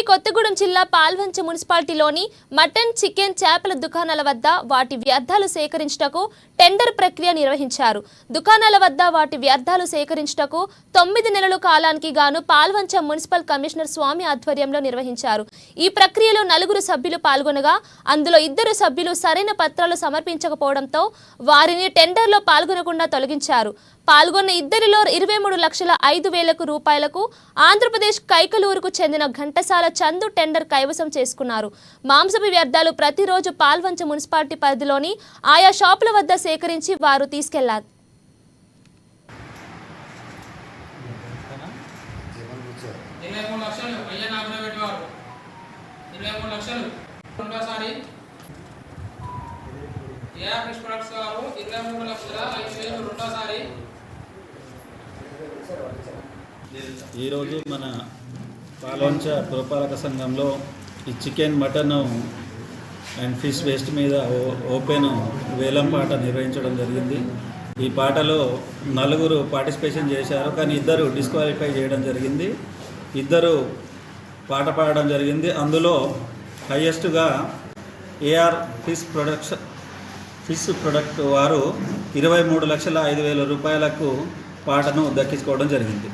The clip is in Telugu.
కొత్తగూడెం జిల్లా పాల్వంచ మున్సిపాలిటీలోని మటన్, చికెన్, చేపల దుకాణాల వద్ద వాటి వ్యర్థాలు సేకరించుటకు టెండర్ ప్రక్రియ నిర్వహించారు. దుకాణాల వద్ద వాటి వ్యర్థాలు సేకరించుటకు 9 నెలల కాలానికి గాను పాల్వంచ మున్సిపల్ కమిషనర్ స్వామి ఆధ్వర్యంలో నిర్వహించారు. ఈ ప్రక్రియలో 4 సభ్యులు పాల్గొనగా అందులో 2 సభ్యులు సరైన పత్రాలు సమర్పించకపోవడంతో వారిని టెండర్లో పాల్గొనకుండా తొలగించారు. పాల్గొన్న ఇద్దరిలో 23,05,000 రూపాయలకు ఆంధ్రప్రదేశ్ కైకలూరుకు చెందిన ఘంటసాల చందు టెండర్ కైవసం చేసుకున్నారు. మాంసపు వ్యర్థాలు ప్రతిరోజు పాల్వంచ మున్సిపాలిటీ పరిధిలోని ఆయా షాపుల వద్ద సేకరించి వారు తీసుకెళ్లారు. ఈరోజు మన పాల్వంచ పురపాలక సంఘంలో ఈ chicken, mutton and fish waste మీద ఓపెన్ వేలం పాట నిర్వహించడం జరిగింది. ఈ పాటలో 4 పార్టిసిపేషన్ చేశారు, కానీ 2 డిస్క్వాలిఫై చేయడం జరిగింది. 2 పాట పాడడం జరిగింది. అందులో హైయెస్ట్గా ఏఆర్ ఫిష్ ప్రొడక్ట్ వారు 23,05,000 రూపాయలకు పాటను దక్కించుకోవడం జరిగింది.